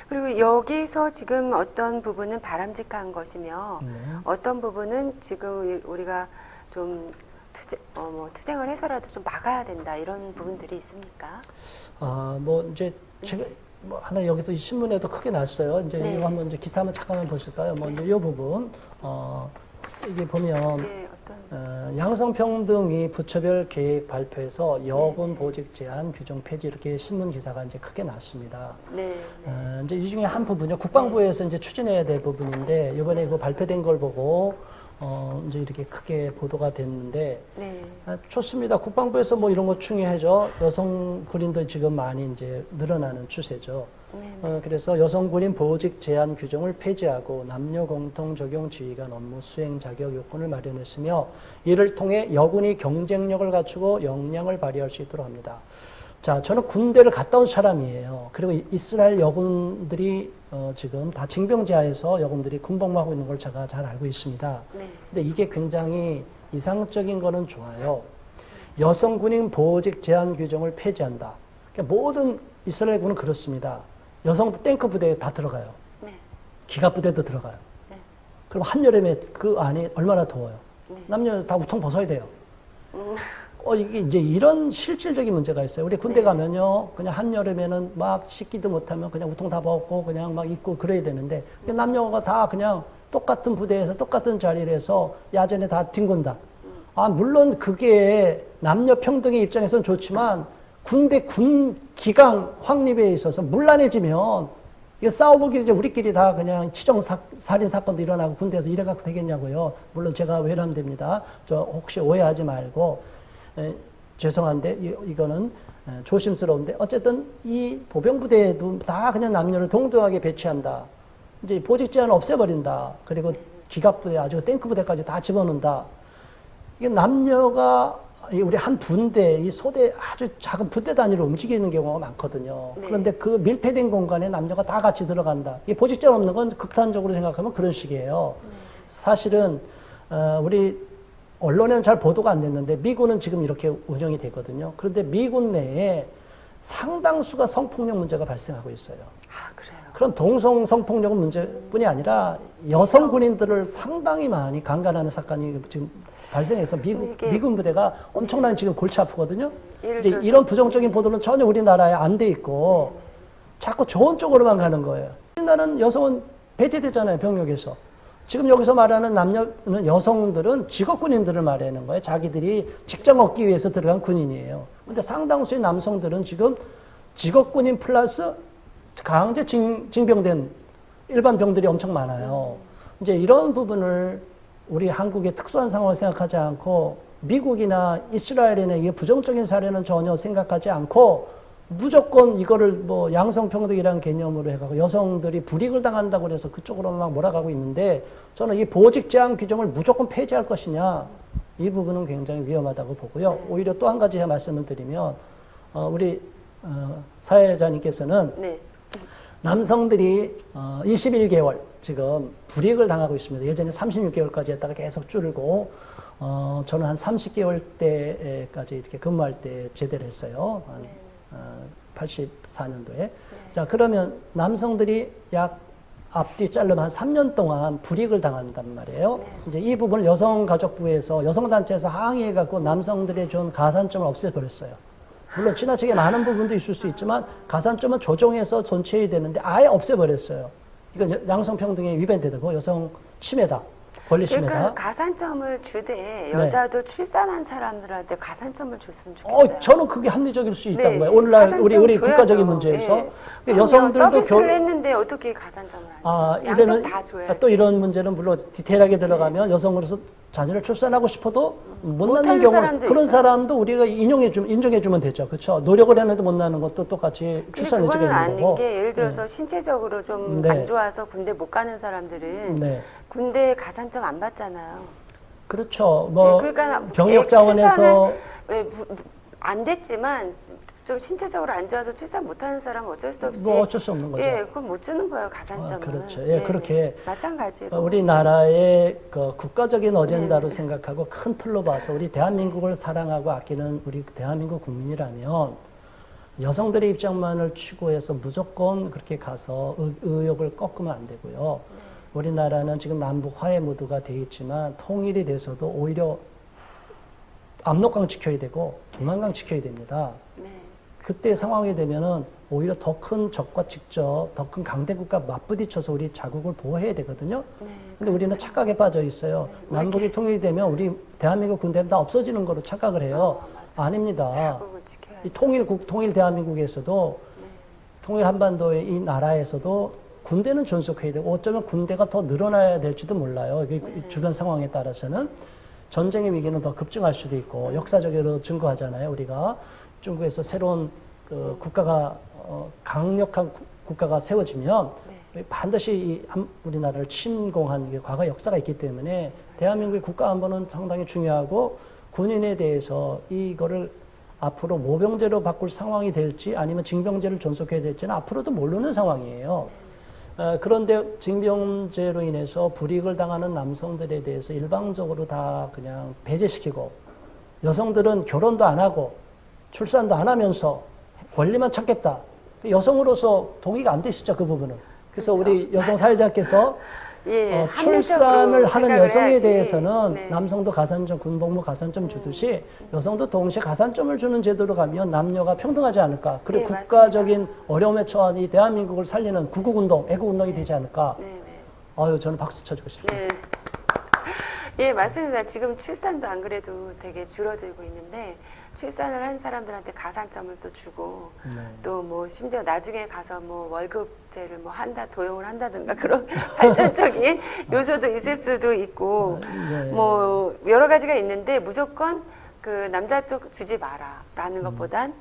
그리고 여기서 지금 어떤 부분은 바람직한 것이며 네. 어떤 부분은 지금 우리가 좀 투쟁을 해서라도 좀 막아야 된다 이런 부분들이 있습니까? 뭐 이제 제가 뭐 하나 여기서 이 신문에도 크게 났어요. 이제 네. 이거 한번 이제 기사 한번 잠깐만 보실까요? 뭐 이제 이 부분 이게 보면 네, 어떤 양성평등위 부처별 계획 발표에서 여군 네. 보직 제한 규정 폐지 이렇게 신문 기사가 이제 크게 났습니다. 네, 네. 이제 이 중에 한 부분이요. 국방부에서 이제 추진해야 될 부분인데 이번에 그 발표된 걸 보고 이제 이렇게 크게 보도가 됐는데 네. 좋습니다. 국방부에서 뭐 이런 거 중요하죠. 여성 군인도 지금 많이 이제 늘어나는 추세죠. 네. 그래서 여성 군인 보직 제한 규정을 폐지하고 남녀 공통 적용 지휘관 업무 수행 자격 요건을 마련했으며 이를 통해 여군이 경쟁력을 갖추고 역량을 발휘할 수 있도록 합니다. 자, 저는 군대를 갔다 온 사람이에요. 그리고 이스라엘 여군들이 지금 다 징병제하에서 여군들이 군복무하고 있는 걸 제가 잘 알고 있습니다. 네. 근데 이게 굉장히 이상적인 거는 좋아요. 여성 군인 보직 제한 규정을 폐지한다. 그러니까 모든 이스라엘군은 그렇습니다. 여성도 탱크 부대에 다 들어가요. 네. 기갑 부대도 들어가요. 네. 그럼 한여름에 그 안이 얼마나 더워요. 네. 남녀 다 우통 벗어야 돼요. 음, 이게 이제 이런 실질적인 문제가 있어요. 우리 군대 네. 가면요, 그냥 한여름에는 막 씻기도 못하면 그냥 우통 다 벗고 그냥 막 입고 그래야 되는데, 남녀가 다 그냥 똑같은 부대에서 똑같은 자리를 해서 야전에 다 뒹군다. 물론 그게 남녀 평등의 입장에서는 좋지만, 군대 군 기강 확립에 있어서 문란해지면, 이거 싸워보기 이제 우리끼리 다 그냥 살인 사건도 일어나고 군대에서 이래갖고 되겠냐고요. 물론 제가 외람됩니다. 저 혹시 오해하지 말고. 죄송한데 이거는 조심스러운데 어쨌든 이 보병부대에도 다 그냥 남녀를 동등하게 배치한다. 이제 보직 제한을 없애버린다. 그리고 기갑부대 아주 탱크부대까지 다 집어넣는다. 이게 남녀가 우리 한 분대, 이 소대 아주 작은 부대 단위로 움직이는 경우가 많거든요. 네. 그런데 그 밀폐된 공간에 남녀가 다 같이 들어간다. 이 보직 제한 없는 건 극단적으로 생각하면 그런 식이에요. 네. 사실은 우리 언론에는 잘 보도가 안 됐는데 미군은 지금 이렇게 운영이 되거든요. 그런데 미군 내에 상당수가 성폭력 문제가 발생하고 있어요. 아, 그래요. 그런 동성 성폭력 문제뿐이 아니라 여성 군인들을 상당히 많이 강간하는 사건이 지금 발생해서 미군 부대가 엄청난 지금 골치 아프거든요. 이제 이런 부정적인 보도는 전혀 우리나라에 안 돼 있고 자꾸 좋은 쪽으로만 가는 거예요. 우리나라는 여성은 배제되잖아요, 병력에서. 지금 여기서 말하는 여성들은 직업군인들을 말하는 거예요. 자기들이 직장 얻기 위해서 들어간 군인이에요. 근데 상당수의 남성들은 지금 직업군인 플러스 강제 징병된 일반 병들이 엄청 많아요. 이제 이런 부분을 우리 한국의 특수한 상황을 생각하지 않고 미국이나 이스라엘이나 이게 부정적인 사례는 전혀 생각하지 않고 무조건 이거를 뭐 양성평등이라는 개념으로 해가지고 여성들이 불이익을 당한다고 해서 그쪽으로 막 몰아가고 있는데 저는 이 보직 제한 규정을 무조건 폐지할 것이냐 이 부분은 굉장히 위험하다고 보고요. 네. 오히려 또 한 가지 말씀을 드리면 우리 사회자님께서는 네. 남성들이 21개월 지금 불이익을 당하고 있습니다. 예전에 36개월까지 했다가 계속 줄고 저는 한 30개월 때까지 이렇게 근무할 때 제대를 했어요. 네. 84년도에. 자, 그러면 남성들이 약 앞뒤 자르면 한 3년 동안 불이익을 당한단 말이에요. 네. 이제 이 부분을 여성가족부에서, 여성단체에서 항의해갖고 남성들의 준 가산점을 없애버렸어요. 물론 지나치게 많은 부분도 있을 수 있지만 가산점은 조정해서 존치해야 되는데 아예 없애버렸어요. 이건 양성평등에 위반되고 여성 침해다. 권리 침해다. 그러니까 가산점을 주되 여자도 출산한 사람들한테 가산점을 줬으면 좋겠어요. 저는 그게 합리적일 수 있다는 네, 거예요. 오늘날 가산점 우리 줘야죠. 국가적인 문제에서. 네. 여성들도 서비스를 했는데 어떻게 가산점을 안 줘? 양쪽 다 줘야지. 또 이런 문제는 물론 디테일하게 들어가면 여성으로서 자녀를 출산하고 싶어도 못 낳는 경우 그런 있어요. 사람도 우리가 인정해주면 되죠. 그렇죠. 노력을 했는데 못 낳는 것도 똑같이 출산해주게 그거는 되는 거고. 아닌 게 예를 들어서 신체적으로 좀 네. 안 좋아서 군대 못 가는 사람들은 네. 군대 가산점 안 받잖아요. 그렇죠. 뭐 네, 그러니까 병역 자원에서 안 됐지만 좀 신체적으로 안 좋아서 출산 못하는 사람은 어쩔 수 없이 뭐 어쩔 수 없는 거죠. 예, 그건 못 주는 거예요 가산점은. 그렇죠. 예, 그렇게 마찬가지로 우리나라의 그 국가적인 어젠다로 네. 생각하고 큰 틀로 봐서 우리 대한민국을 사랑하고 아끼는 우리 대한민국 국민이라면 여성들의 입장만을 추구해서 무조건 그렇게 가서 의욕을 꺾으면 안 되고요. 우리나라는 지금 남북 화해 모드가 돼 있지만 통일이 돼서도 오히려 압록강 지켜야 되고 두만강 지켜야 됩니다. 네. 그때 상황이 되면은 오히려 더 큰 적과 직접 더 큰 강대국과 맞부딪혀서 우리 자국을 보호해야 되거든요. 네. 근데 우리는 착각에 빠져 있어요. 네. 남북이 통일되면 우리 대한민국 군대는 다 없어지는 거로 착각을 해요. 아닙니다. 자국을 지켜야죠. 이 통일 대한민국에서도 네. 통일 한반도의 이 나라에서도 군대는 존속해야 되고 어쩌면 군대가 더 늘어나야 될지도 몰라요. 이게 주변 상황에 따라서는 전쟁의 위기는 더 급증할 수도 있고 역사적으로 증거하잖아요. 우리가 중국에서 새로운 그 국가가 강력한 국가가 세워지면 반드시 우리나라를 침공한 게 과거 역사가 있기 때문에 대한민국의 국가 안보는 상당히 중요하고 군인에 대해서 이거를 앞으로 모병제로 바꿀 상황이 될지 아니면 징병제를 존속해야 될지는 앞으로도 모르는 상황이에요. 그런데 징병제로 인해서 불이익을 당하는 남성들에 대해서 일방적으로 다 그냥 배제시키고 여성들은 결혼도 안 하고 출산도 안 하면서 권리만 찾겠다. 여성으로서 동의가 안 되시죠, 그 부분은. 그래서 그렇죠. 우리 여성 사회자께서 예, 출산을 하는 생각을 여성에 해야지. 대해서는 네. 남성도 가산점, 군복무 가산점 주듯이 여성도 동시에 가산점을 주는 제도로 가면 남녀가 평등하지 않을까. 그리고 네, 국가적인 어려움에 처한 이 대한민국을 살리는 구국운동, 애국운동이 되지 않을까. 네, 네. 아유, 저는 박수 쳐주고 싶습니다. 네. 예, 맞습니다. 지금 출산도 안 그래도 되게 줄어들고 있는데 출산을 한 사람들한테 가산점을 또 주고 네. 또 뭐 심지어 나중에 가서 뭐 월급제를 뭐 도용을 한다든가 그런 발전적인 요소도 있을 수도 있고 네. 뭐 여러 가지가 있는데 무조건 그 남자 쪽 주지 마라라는 것보단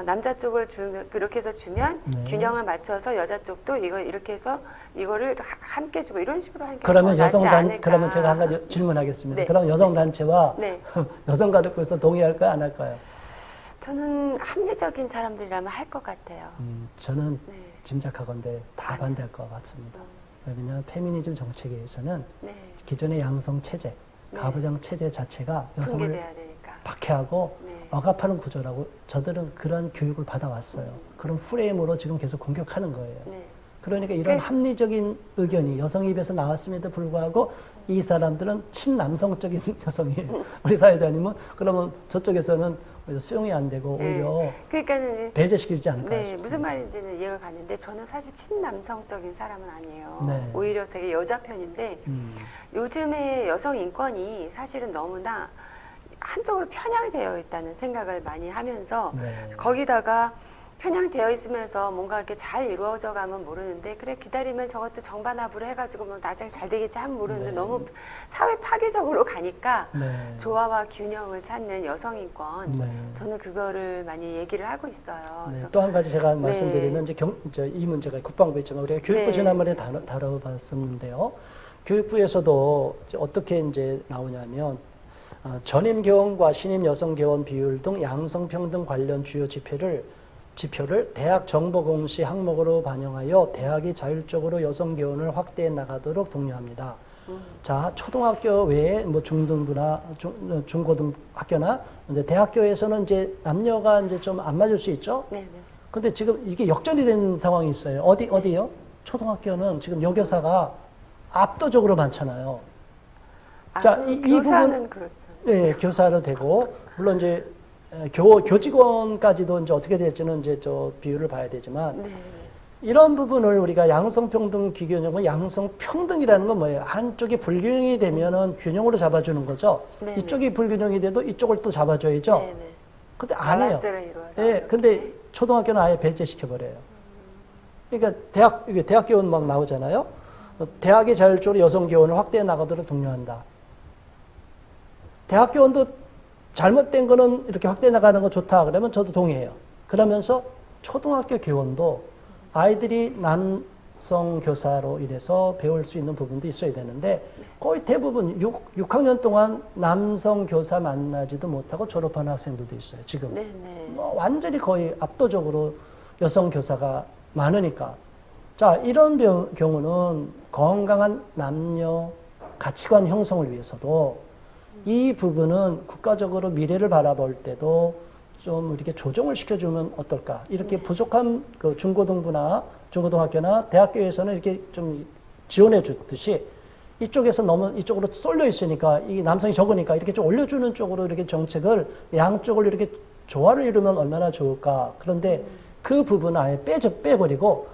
남자 쪽을 그렇게 해서 주면 네. 균형을 맞춰서 여자 쪽도 이거 이렇게 해서 이거를 함께 주고 이런 식으로 하는 게 그러면 더 낫지 않을까. 그러면 제가 한 가지 질문하겠습니다. 네. 그럼 여성 단체와 네. 여성 가족부에서 동의할까요, 안 할까요? 저는 합리적인 사람들이라면 할 것 같아요. 저는 네. 짐작하건대 다 반대할 것 같습니다. 왜냐하면 페미니즘 정책에서는 네. 기존의 양성 체제, 네. 가부장 체제 자체가 여성을 붕괴돼야 되니까. 박해하고 네. 억압하는 구조라고 저들은 그런 교육을 받아왔어요. 그런 프레임으로 지금 계속 공격하는 거예요. 네. 그러니까 이런 합리적인 의견이 여성 입에서 나왔음에도 불구하고 이 사람들은 친남성적인 여성이에요. 우리 사회자님은 그러면 저쪽에서는 오히려 수용이 안 되고 오히려 그러니까는 배제시키지 않을까 네, 싶습니다. 무슨 말인지는 이해가 가는데 저는 사실 친남성적인 사람은 아니에요. 네. 오히려 되게 여자 편인데 요즘에 여성 인권이 사실은 너무나 한쪽으로 편향되어 있다는 생각을 많이 하면서 네. 거기다가 편향되어 있으면서 뭔가 이렇게 잘 이루어져 가면 모르는데 그래 기다리면 저것도 정반합으로 해가지고 뭐 나중에 잘 되겠지 하면 모르는데 네. 너무 사회 파괴적으로 가니까 네. 조화와 균형을 찾는 여성 인권 네. 저는 그거를 많이 얘기를 하고 있어요. 네, 그래서 또 한 가지 제가 네. 말씀드리면 이제 이 문제가 국방부에 있지만 우리가 교육부 네. 지난번에 다뤄봤었는데요. 교육부에서도 이제 어떻게 이제 나오냐면 전임 교원과 신임 여성 교원 비율 등 양성평등 관련 주요 지표를 대학 정보 공시 항목으로 반영하여 대학이 자율적으로 여성 교원을 확대해 나가도록 독려합니다. 자, 초등학교 외에 뭐 중등부나 중고등 학교나 이제 대학교에서는 이제 남녀가 이제 좀 안 맞을 수 있죠. 네, 네. 근데 지금 이게 역전이 된 상황이 있어요. 어디요? 초등학교는 지금 여교사가 압도적으로 많잖아요. 자, 이 교사는 부분, 그렇죠. 예, 교사로 되고, 물론 이제 교직원까지도 이제 어떻게 될지는 이제 저 비율을 봐야 되지만, 네. 이런 부분을 우리가 양성평등 기준형은 양성평등이라는 건 뭐예요? 한쪽이 불균형이 되면은 균형으로 잡아주는 거죠. 네네. 이쪽이 불균형이 돼도 이쪽을 또 잡아줘야죠. 네, 네. 근데 안 해요. 밸런스를 이루어서. 예, 근데 초등학교는 아예 배제시켜버려요. 그러니까 대학 교원 막 나오잖아요. 대학의 자율적으로 여성 교원을 확대해 나가도록 독려한다. 대학 교원도 잘못된 거는 이렇게 확대해 나가는 거 좋다 그러면 저도 동의해요. 그러면서 초등학교 교원도 아이들이 남성 교사로 인해서 배울 수 있는 부분도 있어야 되는데 거의 대부분 6학년 동안 남성 교사 만나지도 못하고 졸업하는 학생들도 있어요. 지금 네, 네. 뭐 완전히 거의 압도적으로 여성 교사가 많으니까 자 이런 경우는 건강한 남녀 가치관 형성을 위해서도 이 부분은 국가적으로 미래를 바라볼 때도 좀 이렇게 조정을 시켜주면 어떨까? 이렇게 부족한 그 중고등부나 중고등학교나 대학교에서는 이렇게 좀 지원해 주듯이 이쪽에서 너무 이쪽으로 쏠려 있으니까 이 남성이 적으니까 이렇게 좀 올려주는 쪽으로 이렇게 정책을 양쪽을 이렇게 조화를 이루면 얼마나 좋을까? 그런데 그 부분을 아예 빼버리고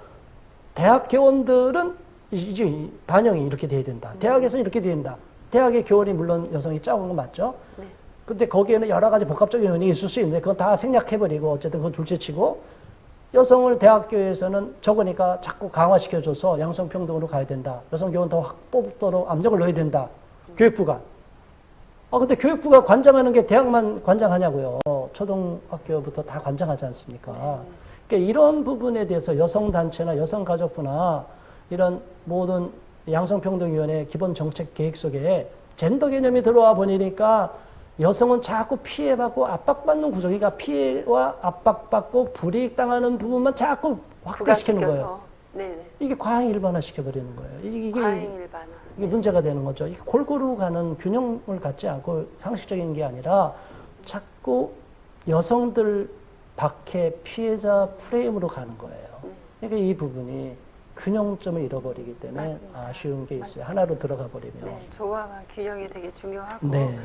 대학 교원들은 이제 반영이 이렇게 돼야 된다. 대학에서는 이렇게 돼야 된다. 대학의 교원이 물론 여성이 작은 건 맞죠? 네. 근데 거기에는 여러 가지 복합적인 요인이 있을 수 있는데 그건 다 생략해버리고 어쨌든 그건 둘째치고 여성을 대학교에서는 적으니까 자꾸 강화시켜줘서 양성평등으로 가야 된다. 여성교원 더 확보도록 압력을 넣어야 된다. 교육부가. 근데 교육부가 관장하는 게 대학만 관장하냐고요. 초등학교부터 다 관장하지 않습니까? 그러니까 이런 부분에 대해서 여성단체나 여성가족부나 이런 모든 양성평등위원회 기본 정책 계획 속에 젠더 개념이 들어와 보니까 여성은 자꾸 피해받고 압박받는 구조, 그러니까 피해와 압박받고 불이익당하는 부분만 자꾸 확대시키는 거예요. 네네. 이게 과잉 일반화시켜버리는 거예요. 이게 일반화. 문제가 되는 거죠. 이게 골고루 가는 균형을 갖지 않고 상식적인 게 아니라 자꾸 여성들 밖에 피해자 프레임으로 가는 거예요. 그러니까 이 부분이 균형점을 잃어버리기 때문에 맞습니다. 아쉬운 게 있어요. 맞습니다. 하나로 들어가 버리면. 네, 조화와 균형이 되게 중요하고 네.